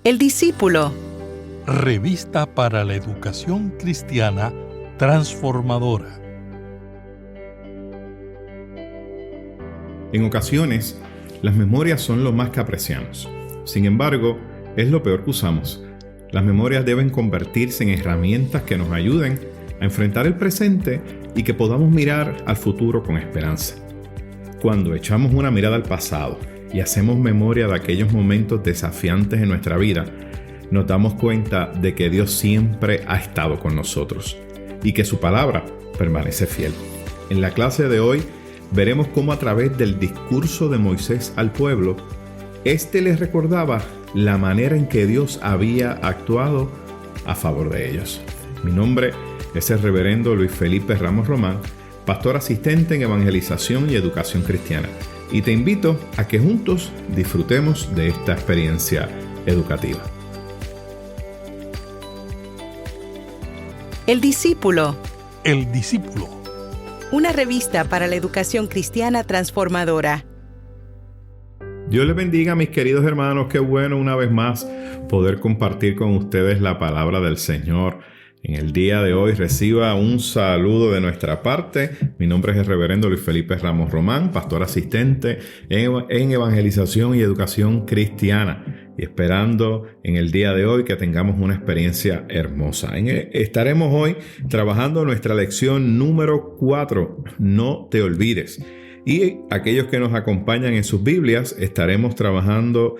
El discípulo. Revista para la educación cristiana transformadora. En ocasiones, las memorias son lo más que apreciamos. Sin embargo, es lo peor que usamos. Las memorias deben convertirse en herramientas que nos ayuden a enfrentar el presente y que podamos mirar al futuro con esperanza. Cuando echamos una mirada al pasado y hacemos memoria de aquellos momentos desafiantes en nuestra vida, nos damos cuenta de que Dios siempre ha estado con nosotros y que su palabra permanece fiel. En la clase de hoy veremos cómo a través del discurso de Moisés al pueblo, éste les recordaba la manera en que Dios había actuado a favor de ellos. Mi nombre es el reverendo Luis Felipe Ramos Román, pastor asistente en Evangelización y Educación Cristiana, y te invito a que juntos disfrutemos de esta experiencia educativa. El discípulo. El discípulo. Una revista para la educación cristiana transformadora. Dios les bendiga, mis queridos hermanos. Qué bueno una vez más poder compartir con ustedes la palabra del Señor. En el día de hoy reciba un saludo de nuestra parte. Mi nombre es el reverendo Luis Felipe Ramos Román, pastor asistente en Evangelización y Educación Cristiana. Y esperando en el día de hoy que tengamos una experiencia hermosa. Estaremos hoy trabajando nuestra lección número 4, No te olvides. Y aquellos que nos acompañan en sus Biblias, estaremos trabajando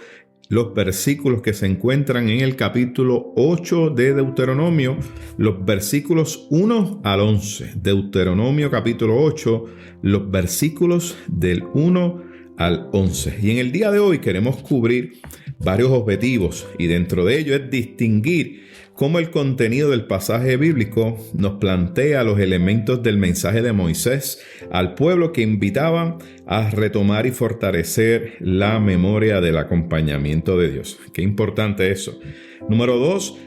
los versículos que se encuentran en el capítulo 8 de Deuteronomio, los versículos 1 al 11. Deuteronomio capítulo 8, los versículos del 1 al 11. Y en el día de hoy queremos cubrir varios objetivos y dentro de ello es distinguir cómo el contenido del pasaje bíblico nos plantea los elementos del mensaje de Moisés al pueblo que invitaban a retomar y fortalecer la memoria del acompañamiento de Dios. Qué importante eso. Número 2,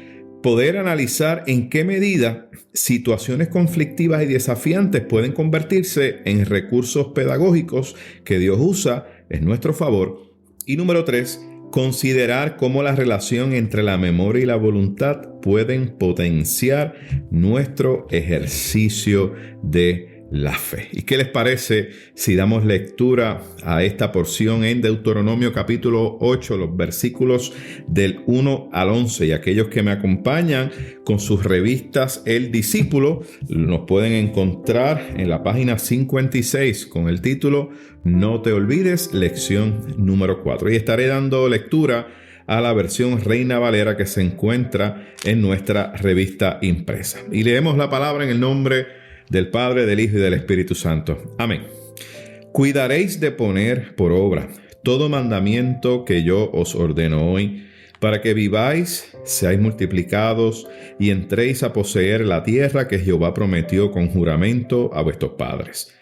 poder analizar en qué medida situaciones conflictivas y desafiantes pueden convertirse en recursos pedagógicos que Dios usa en nuestro favor. Y número 3, considerar cómo la relación entre la memoria y la voluntad pueden potenciar nuestro ejercicio de la fe. ¿Y qué les parece si damos lectura a esta porción en Deuteronomio capítulo 8, los versículos del 1 al 11? Y aquellos que me acompañan con sus revistas El Discípulo, nos pueden encontrar en la página 56 con el título No te olvides, lección número 4. Y estaré dando lectura a la versión Reina Valera que se encuentra en nuestra revista impresa. Y leemos la palabra en el nombre del Padre, del Hijo y del Espíritu Santo. Amén. Cuidaréis de poner por obra todo mandamiento que yo os ordeno hoy, para que viváis, seáis multiplicados y entréis a poseer la tierra que Jehová prometió con juramento a vuestros padres.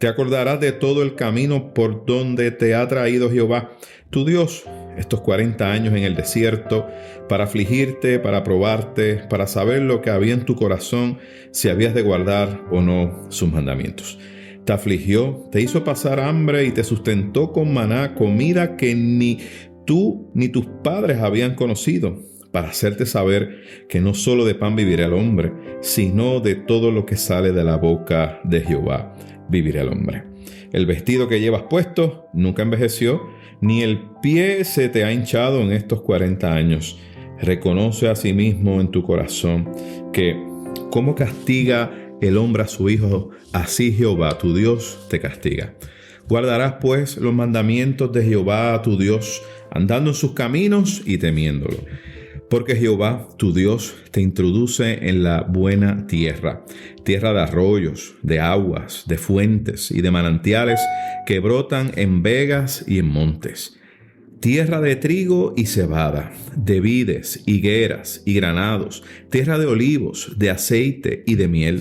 Te acordarás de todo el camino por donde te ha traído Jehová, tu Dios, estos 40 años en el desierto, para afligirte, para probarte, para saber lo que había en tu corazón, si habías de guardar o no sus mandamientos. Te afligió, te hizo pasar hambre y te sustentó con maná, comida que ni tú ni tus padres habían conocido, para hacerte saber que no solo de pan vivirá el hombre, sino de todo lo que sale de la boca de Jehová vivirá el hombre. El vestido que llevas puesto nunca envejeció, ni el pie se te ha hinchado en estos 40 años. Reconoce a sí mismo en tu corazón que como castiga el hombre a su hijo, así Jehová tu Dios te castiga. Guardarás pues los mandamientos de Jehová tu Dios, andando en sus caminos y temiéndolo. Porque Jehová, tu Dios, te introduce en la buena tierra, tierra de arroyos, de aguas, de fuentes y de manantiales que brotan en vegas y en montes. Tierra de trigo y cebada, de vides, higueras y granados, tierra de olivos, de aceite y de miel.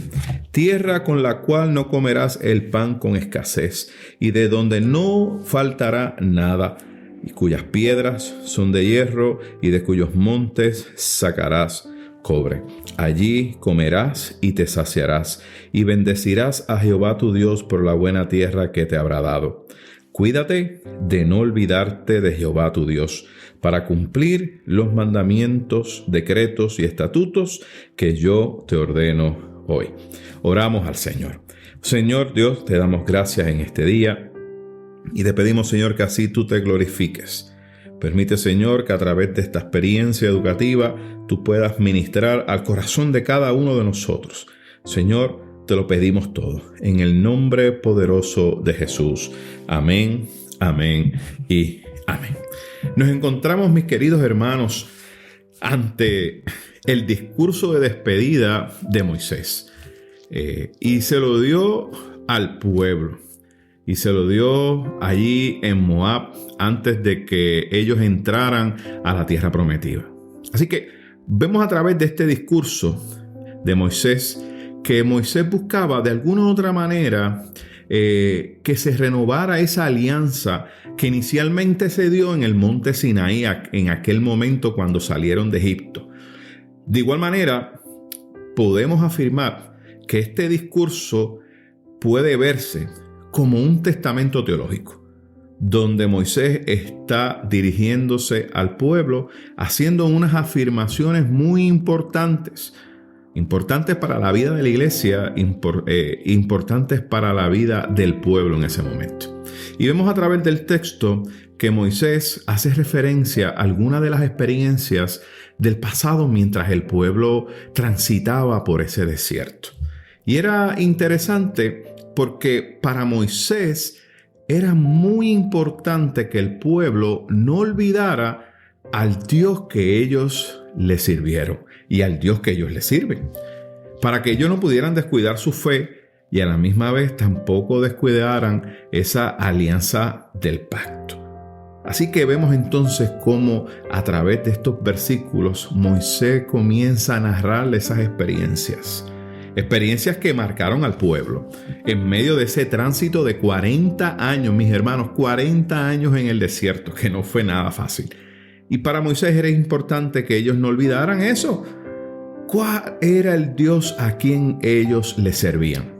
Tierra con la cual no comerás el pan con escasez y de donde no faltará nada, y cuyas piedras son de hierro y de cuyos montes sacarás cobre. Allí comerás y te saciarás y bendecirás a Jehová tu Dios por la buena tierra que te habrá dado. Cuídate de no olvidarte de Jehová tu Dios, para cumplir los mandamientos, decretos y estatutos que yo te ordeno hoy. Oramos al Señor. Señor Dios, te damos gracias en este día y te pedimos, Señor, que así tú te glorifiques. Permite, Señor, que a través de esta experiencia educativa tú puedas ministrar al corazón de cada uno de nosotros. Señor, te lo pedimos todo en el nombre poderoso de Jesús. Amén, amén y amén. Nos encontramos, mis queridos hermanos, ante el discurso de despedida de Moisés. Y se lo dio al pueblo. Y se lo dio allí en Moab antes de que ellos entraran a la tierra prometida. Así que vemos a través de este discurso de Moisés que Moisés buscaba de alguna u otra manera que se renovara esa alianza que inicialmente se dio en el monte Sinaí en aquel momento cuando salieron de Egipto. De igual manera, podemos afirmar que este discurso puede verse como un testamento teológico, donde Moisés está dirigiéndose al pueblo, haciendo unas afirmaciones muy importantes para la vida de la iglesia, importantes para la vida del pueblo en ese momento. Y vemos a través del texto que Moisés hace referencia a algunas de las experiencias del pasado mientras el pueblo transitaba por ese desierto. Y era interesante porque para Moisés era muy importante que el pueblo no olvidara al Dios que ellos le sirvieron y al Dios que ellos le sirven, para que ellos no pudieran descuidar su fe y a la misma vez tampoco descuidaran esa alianza del pacto. Así que vemos entonces cómo a través de estos versículos Moisés comienza a narrar esas experiencias que marcaron al pueblo en medio de ese tránsito de 40 años, mis hermanos, 40 años en el desierto, que no fue nada fácil. Y para Moisés era importante que ellos no olvidaran eso. ¿Cuál era el Dios a quien ellos le servían?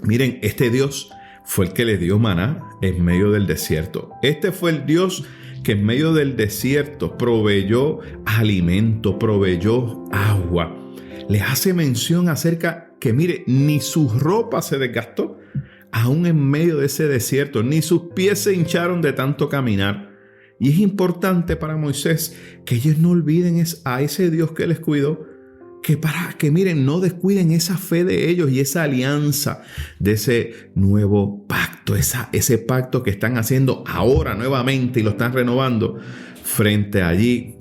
Miren, este Dios fue el que les dio maná en medio del desierto. Este fue el Dios que en medio del desierto proveyó alimento, proveyó agua. Les hace mención acerca que, mire, ni su ropa se desgastó, aún en medio de ese desierto, ni sus pies se hincharon de tanto caminar. Y es importante para Moisés que ellos no olviden a ese Dios que les cuidó, que miren, no descuiden esa fe de ellos y esa alianza de ese nuevo pacto, ese pacto que están haciendo ahora nuevamente y lo están renovando frente allí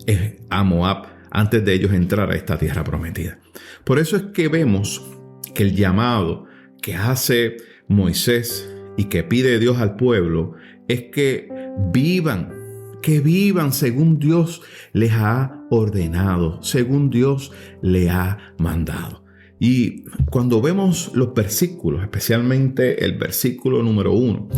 a Moab, antes de ellos entrar a esta tierra prometida. Por eso es que vemos que el llamado que hace Moisés y que pide Dios al pueblo es que vivan según Dios les ha ordenado, según Dios le ha mandado. Y cuando vemos los versículos, especialmente el versículo número 1,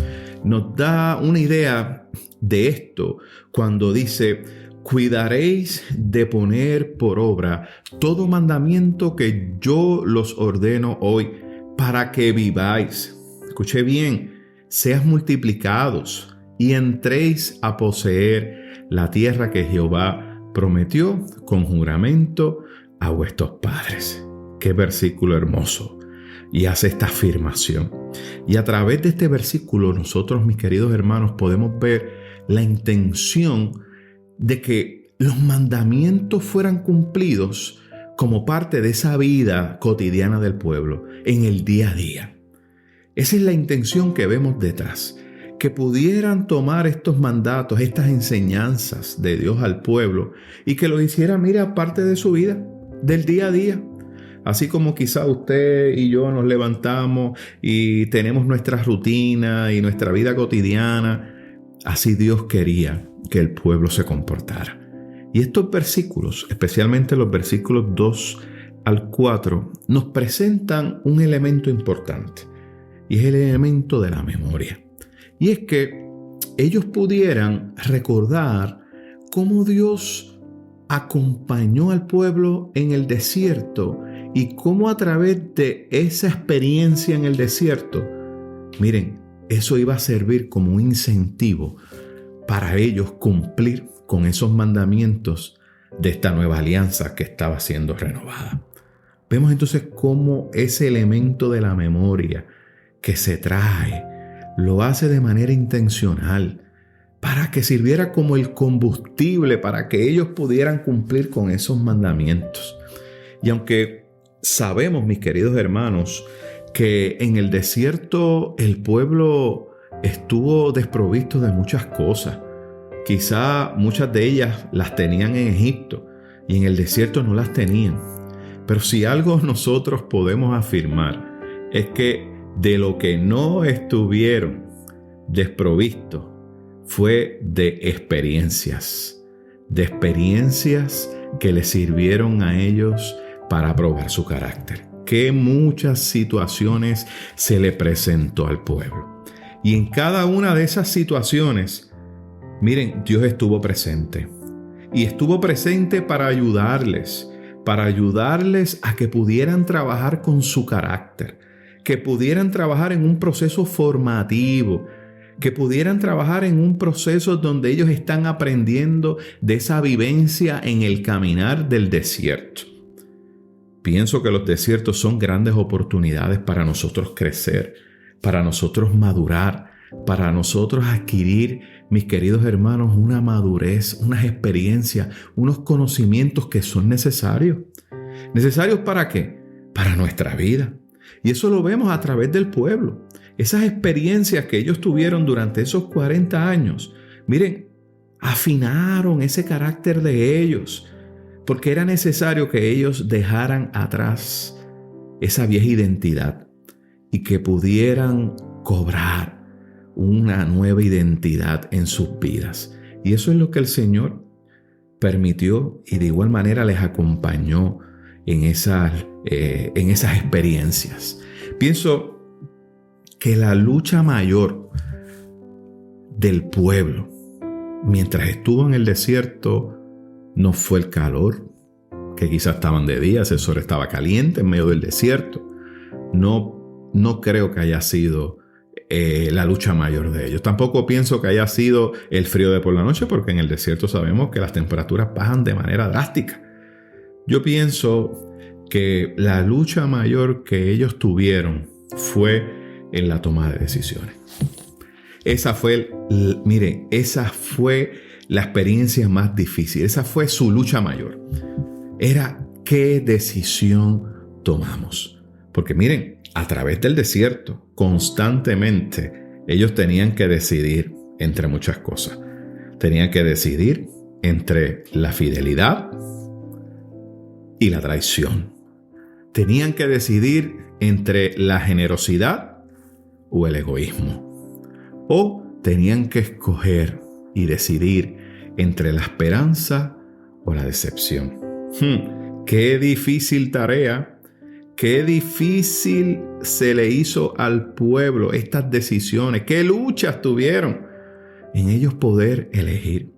nos da una idea de esto cuando dice: cuidaréis de poner por obra todo mandamiento que yo los ordeno hoy, para que viváis. Escuche bien, seas multiplicados y entréis a poseer la tierra que Jehová prometió con juramento a vuestros padres. Qué versículo hermoso. Y hace esta afirmación. Y a través de este versículo nosotros, mis queridos hermanos, podemos ver la intención de que los mandamientos fueran cumplidos como parte de esa vida cotidiana del pueblo, en el día a día. Esa es la intención que vemos detrás. Que pudieran tomar estos mandatos, estas enseñanzas de Dios al pueblo y que lo hicieran, mira, parte de su vida, del día a día. Así como quizá usted y yo nos levantamos y tenemos nuestra rutina y nuestra vida cotidiana, así Dios quería que el pueblo se comportara. Y estos versículos, especialmente los versículos 2 al 4, nos presentan un elemento importante y es el elemento de la memoria. Y es que ellos pudieran recordar cómo Dios acompañó al pueblo en el desierto y cómo a través de esa experiencia en el desierto, miren, eso iba a servir como un incentivo para ellos cumplir con esos mandamientos de esta nueva alianza que estaba siendo renovada. Vemos entonces cómo ese elemento de la memoria que se trae lo hace de manera intencional para que sirviera como el combustible para que ellos pudieran cumplir con esos mandamientos. Y aunque sabemos, mis queridos hermanos, que en el desierto el pueblo estuvo desprovisto de muchas cosas, quizá muchas de ellas las tenían en Egipto y en el desierto no las tenían. Pero si algo nosotros podemos afirmar es que de lo que no estuvieron desprovistos fue de experiencias que les sirvieron a ellos para probar su carácter. Que muchas situaciones se le presentó al pueblo. Y en cada una de esas situaciones, miren, Dios estuvo presente. Y estuvo presente para ayudarles a que pudieran trabajar con su carácter, que pudieran trabajar en un proceso formativo, que pudieran trabajar en un proceso donde ellos están aprendiendo de esa vivencia en el caminar del desierto. Pienso que los desiertos son grandes oportunidades para nosotros crecer, para nosotros madurar, para nosotros adquirir, mis queridos hermanos, una madurez, unas experiencias, unos conocimientos que son necesarios. ¿Necesarios para qué? Para nuestra vida. Y eso lo vemos a través del pueblo. Esas experiencias que ellos tuvieron durante esos 40 años, miren, afinaron ese carácter de ellos, porque era necesario que ellos dejaran atrás esa vieja identidad y que pudieran cobrar una nueva identidad en sus vidas. Y eso es lo que el Señor permitió y de igual manera les acompañó en esas experiencias. Pienso que la lucha mayor del pueblo mientras estuvo en el desierto no fue el calor, que quizás estaban de día, el sol estaba caliente en medio del desierto. No creo que haya sido la lucha mayor de ellos. Tampoco pienso que haya sido el frío de por la noche, porque en el desierto sabemos que las temperaturas bajan de manera drástica. Yo pienso que la lucha mayor que ellos tuvieron fue en la toma de decisiones. Esa fue la experiencia más difícil. Esa fue su lucha mayor. Era qué decisión tomamos. Porque miren, a través del desierto, constantemente, ellos tenían que decidir entre muchas cosas. Tenían que decidir entre la fidelidad y la traición. Tenían que decidir entre la generosidad o el egoísmo. O tenían que escoger y decidir entre la esperanza o la decepción. Qué difícil tarea, qué difícil se le hizo al pueblo estas decisiones, qué luchas tuvieron en ellos poder elegir.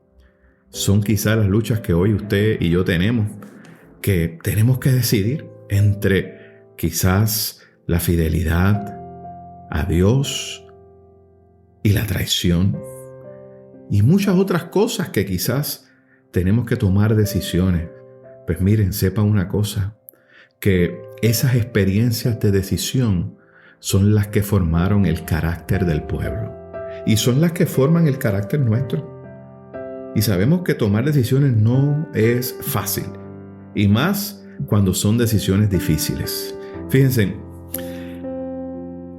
Son quizás las luchas que hoy usted y yo tenemos, que tenemos que decidir entre quizás la fidelidad a Dios y la traición y muchas otras cosas que quizás tenemos que tomar decisiones. Pues miren, sepan una cosa, que esas experiencias de decisión son las que formaron el carácter del pueblo y son las que forman el carácter nuestro. Y sabemos que tomar decisiones no es fácil, y más cuando son decisiones difíciles. Fíjense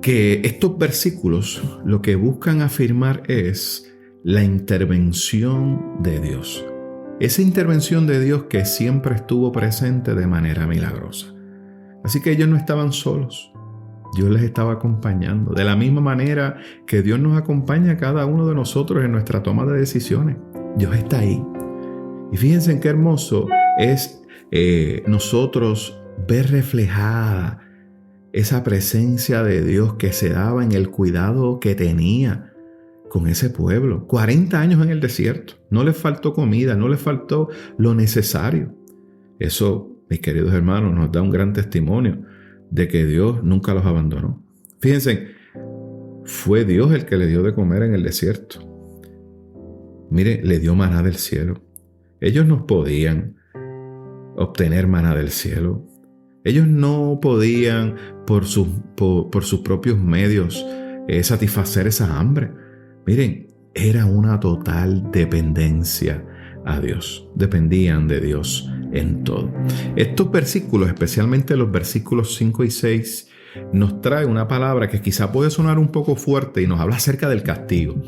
que estos versículos lo que buscan afirmar es la intervención de Dios. Esa intervención de Dios que siempre estuvo presente de manera milagrosa. Así que ellos no estaban solos. Dios les estaba acompañando. De la misma manera que Dios nos acompaña a cada uno de nosotros en nuestra toma de decisiones. Dios está ahí. Y fíjense qué hermoso es nosotros ver reflejada esa presencia de Dios que se daba en el cuidado que tenía con ese pueblo. 40 años en el desierto. No les faltó comida, no les faltó lo necesario. Eso, mis queridos hermanos, nos da un gran testimonio de que Dios nunca los abandonó. Fíjense, fue Dios el que les dio de comer en el desierto. mire, le dio maná del cielo. Ellos no podían obtener maná del cielo. Ellos no podían por sus propios medios satisfacer esa hambre. Miren, era una total dependencia a Dios. Dependían de Dios en todo. Estos versículos, especialmente los versículos 5 y 6, nos trae una palabra que quizá puede sonar un poco fuerte y nos habla acerca del castigo.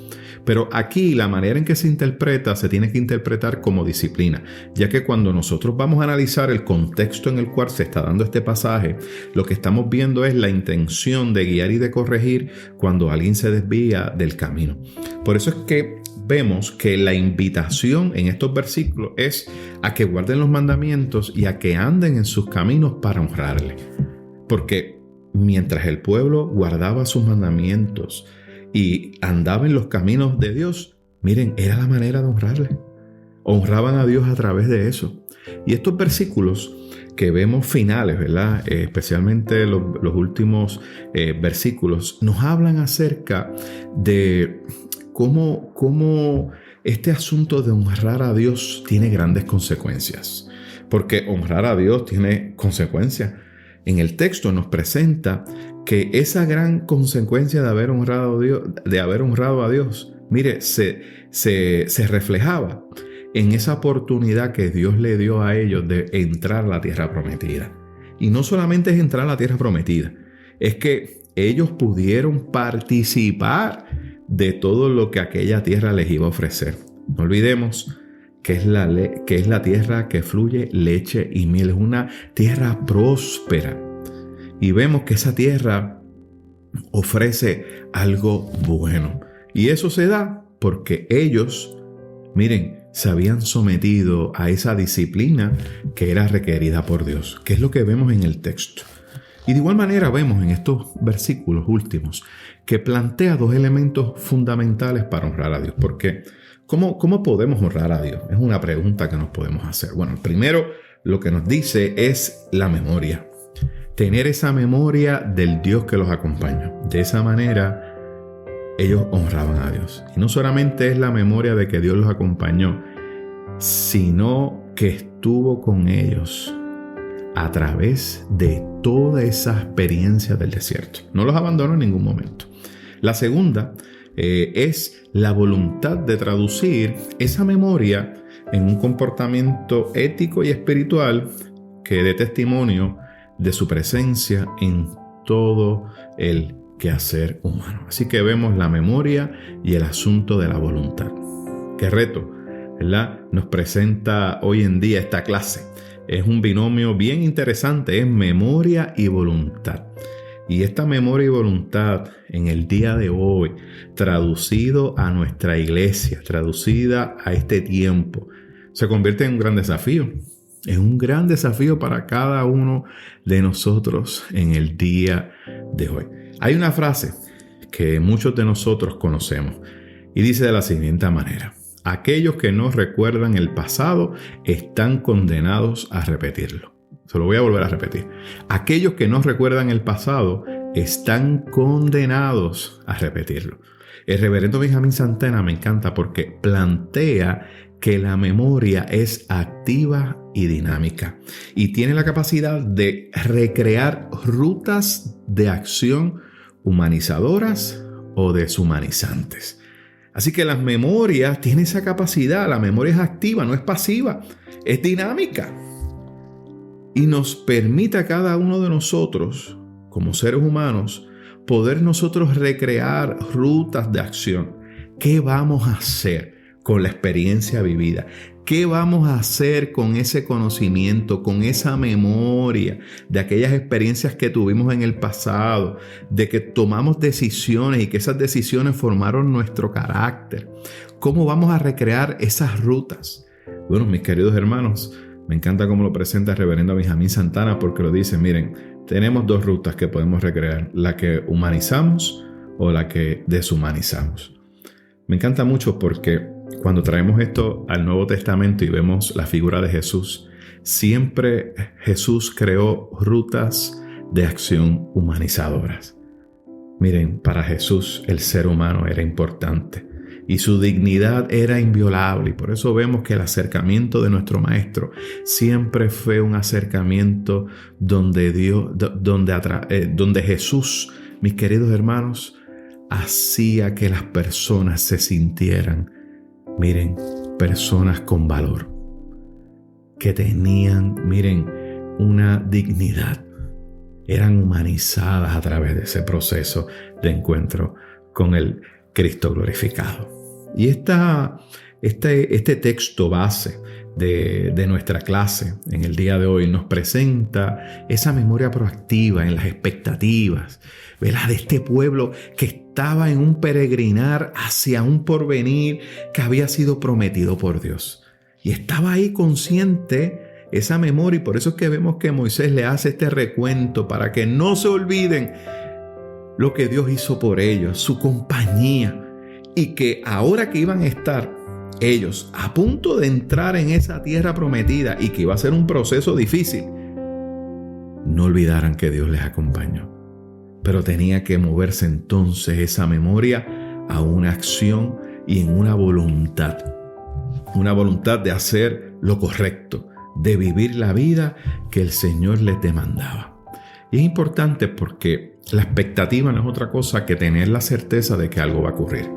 Pero aquí la manera en que se interpreta se tiene que interpretar como disciplina, ya que cuando nosotros vamos a analizar el contexto en el cual se está dando este pasaje, lo que estamos viendo es la intención de guiar y de corregir cuando alguien se desvía del camino. Por eso es que vemos que la invitación en estos versículos es a que guarden los mandamientos y a que anden en sus caminos para honrarle. Porque mientras el pueblo guardaba sus mandamientos y andaba en los caminos de Dios, miren, era la manera de honrarle. Honraban a Dios a través de eso. Y estos versículos que vemos finales, ¿verdad? Especialmente los últimos versículos, nos hablan acerca de cómo este asunto de honrar a Dios tiene grandes consecuencias. Porque honrar a Dios tiene consecuencias. En el texto nos presenta que esa gran consecuencia de haber honrado a Dios, mire, se reflejaba en esa oportunidad que Dios le dio a ellos de entrar a la tierra prometida. Y no solamente es entrar a la tierra prometida, es que ellos pudieron participar de todo lo que aquella tierra les iba a ofrecer. No olvidemos que es la tierra que fluye leche y miel. Es una tierra próspera. Y vemos que esa tierra ofrece algo bueno. Y eso se da porque ellos, miren, se habían sometido a esa disciplina que era requerida por Dios, que es lo que vemos en el texto. Y de igual manera vemos en estos versículos últimos que plantea dos elementos fundamentales para honrar a Dios. Porque ¿cómo podemos honrar a Dios? Es una pregunta que nos podemos hacer. Bueno, primero lo que nos dice es la memoria. Tener esa memoria del Dios que los acompaña. De esa manera ellos honraban a Dios. Y no solamente es la memoria de que Dios los acompañó, sino que estuvo con ellos a través de toda esa experiencia del desierto. No los abandonó en ningún momento. La segunda es la voluntad de traducir esa memoria en un comportamiento ético y espiritual que dé testimonio de su presencia en todo el quehacer humano. Así que vemos la memoria y el asunto de la voluntad. Qué reto, ¿verdad? Nos presenta hoy en día esta clase. Es un binomio bien interesante, es memoria y voluntad. Y esta memoria y voluntad en el día de hoy, traducido a nuestra iglesia, traducida a este tiempo, se convierte en un gran desafío. Es un gran desafío para cada uno de nosotros en el día de hoy. Hay una frase que muchos de nosotros conocemos y dice de la siguiente manera: aquellos que no recuerdan el pasado están condenados a repetirlo. Se lo voy a volver a repetir. Aquellos que no recuerdan el pasado están condenados a repetirlo. El reverendo Benjamín Santana me encanta porque plantea que la memoria es activa y dinámica y tiene la capacidad de recrear rutas de acción humanizadoras o deshumanizantes. Así que las memorias tienen esa capacidad. La memoria es activa, no es pasiva, es dinámica. Y nos permite a cada uno de nosotros, como seres humanos, poder nosotros recrear rutas de acción. ¿Qué vamos a hacer con la experiencia vivida? ¿Qué vamos a hacer con ese conocimiento, con esa memoria de aquellas experiencias que tuvimos en el pasado, de que tomamos decisiones y que esas decisiones formaron nuestro carácter? ¿Cómo vamos a recrear esas rutas? Bueno, mis queridos hermanos, me encanta cómo lo presenta el reverendo Benjamín Santana porque lo dice, miren, tenemos dos rutas que podemos recrear, la que humanizamos o la que deshumanizamos. Me encanta mucho porque cuando traemos esto al Nuevo Testamento y vemos la figura de Jesús, siempre Jesús creó rutas de acción humanizadoras. Miren, para Jesús el ser humano era importante. y su dignidad era inviolable. Y por eso vemos que el acercamiento de nuestro Maestro siempre fue un acercamiento donde Jesús, mis queridos hermanos, hacía que las personas se sintieran, miren, personas con valor, que tenían, miren, una dignidad. Eran humanizadas a través de ese proceso de encuentro con el Cristo glorificado. Y este texto base de nuestra clase en el día de hoy nos presenta esa memoria proactiva en las expectativas, ¿verdad?, de este pueblo que estaba en un peregrinar hacia un porvenir que había sido prometido por Dios. Y estaba ahí consciente esa memoria, y por eso es que vemos que Moisés le hace este recuento para que no se olviden lo que Dios hizo por ellos, su compañía, y que ahora que iban a estar ellos a punto de entrar en esa tierra prometida y que iba a ser un proceso difícil, no olvidaran que Dios les acompañó. Pero tenía que moverse entonces esa memoria a una acción y en una voluntad de hacer lo correcto, de vivir la vida que el Señor les demandaba. Y es importante porque la expectativa no es otra cosa que tener la certeza de que algo va a ocurrir.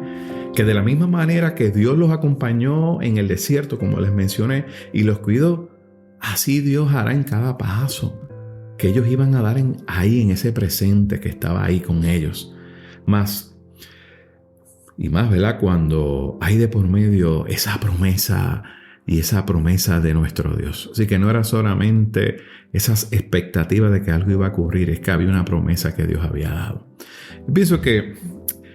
Que de la misma manera que Dios los acompañó en el desierto, como les mencioné, y los cuidó, así Dios hará en cada paso que ellos iban a dar ahí en ese presente que estaba ahí con ellos. Más, ¿verdad?, cuando hay de por medio esa promesa y esa promesa de nuestro Dios. Así que no era solamente esas expectativas de que algo iba a ocurrir, es que había una promesa que Dios había dado. Yo pienso que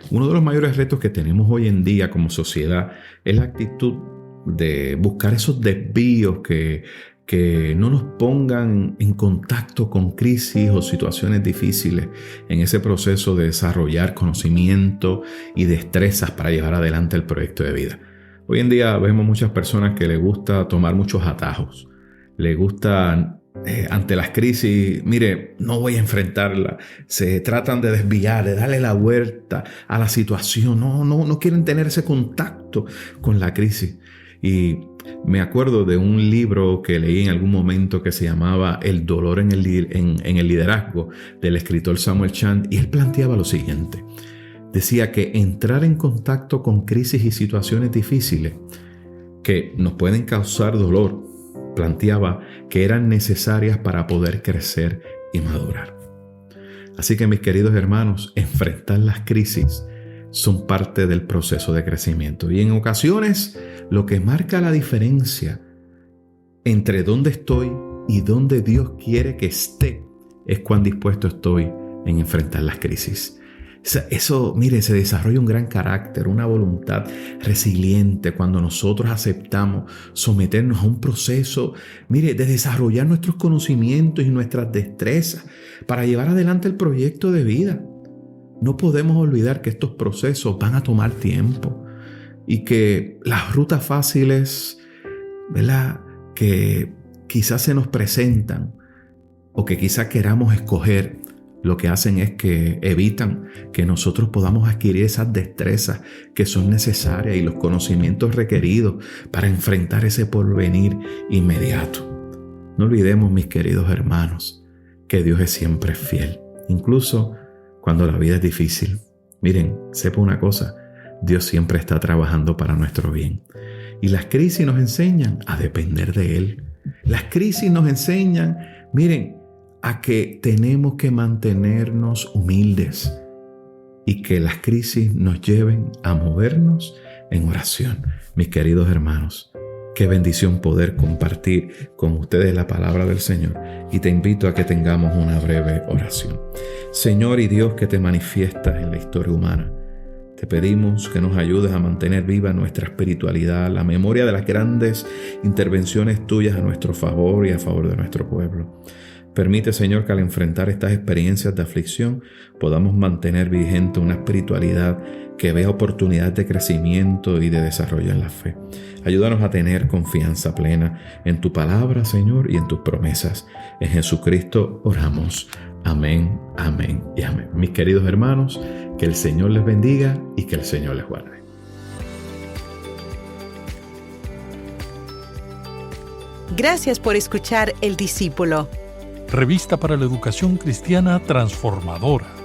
uno de los mayores retos que tenemos hoy en día como sociedad es la actitud de buscar esos desvíos que no nos pongan en contacto con crisis o situaciones difíciles en ese proceso de desarrollar conocimiento y destrezas para llevar adelante el proyecto de vida. Hoy en día vemos muchas personas que les gusta tomar muchos atajos. Les gusta, ante las crisis, mire, no voy a enfrentarla. Se tratan de desviar, de darle la vuelta a la situación. No quieren tener ese contacto con la crisis. Y me acuerdo de un libro que leí en algún momento que se llamaba El dolor en el liderazgo, del escritor Samuel Chand, y él planteaba lo siguiente. Decía que entrar en contacto con crisis y situaciones difíciles que nos pueden causar dolor, planteaba que eran necesarias para poder crecer y madurar. Así que, mis queridos hermanos, enfrentar las crisis son parte del proceso de crecimiento. Y en ocasiones, lo que marca la diferencia entre dónde estoy y dónde Dios quiere que esté es cuán dispuesto estoy en enfrentar las crisis. Eso, mire, se desarrolla un gran carácter, una voluntad resiliente cuando nosotros aceptamos someternos a un proceso, mire, de desarrollar nuestros conocimientos y nuestras destrezas para llevar adelante el proyecto de vida. No podemos olvidar que estos procesos van a tomar tiempo y que las rutas fáciles, ¿verdad?, que quizás se nos presentan o que quizás queramos escoger, lo que hacen es que evitan que nosotros podamos adquirir esas destrezas que son necesarias y los conocimientos requeridos para enfrentar ese porvenir inmediato. No olvidemos, mis queridos hermanos, que Dios es siempre fiel, incluso cuando la vida es difícil. Miren, sepa una cosa, Dios siempre está trabajando para nuestro bien. Y las crisis nos enseñan a depender de Él. Las crisis nos enseñan, miren, a que tenemos que mantenernos humildes y que las crisis nos lleven a movernos en oración. Mis queridos hermanos, qué bendición poder compartir con ustedes la palabra del Señor, y te invito a que tengamos una breve oración. Señor y Dios que te manifiestas en la historia humana, te pedimos que nos ayudes a mantener viva nuestra espiritualidad, la memoria de las grandes intervenciones tuyas a nuestro favor y a favor de nuestro pueblo. Permite, Señor, que al enfrentar estas experiencias de aflicción podamos mantener vigente una espiritualidad que vea oportunidades de crecimiento y de desarrollo en la fe. Ayúdanos a tener confianza plena en tu palabra, Señor, y en tus promesas. En Jesucristo oramos. Amén, amén y amén. Mis queridos hermanos, que el Señor les bendiga y que el Señor les guarde. Gracias por escuchar El Discípulo. Revista para la educación cristiana transformadora.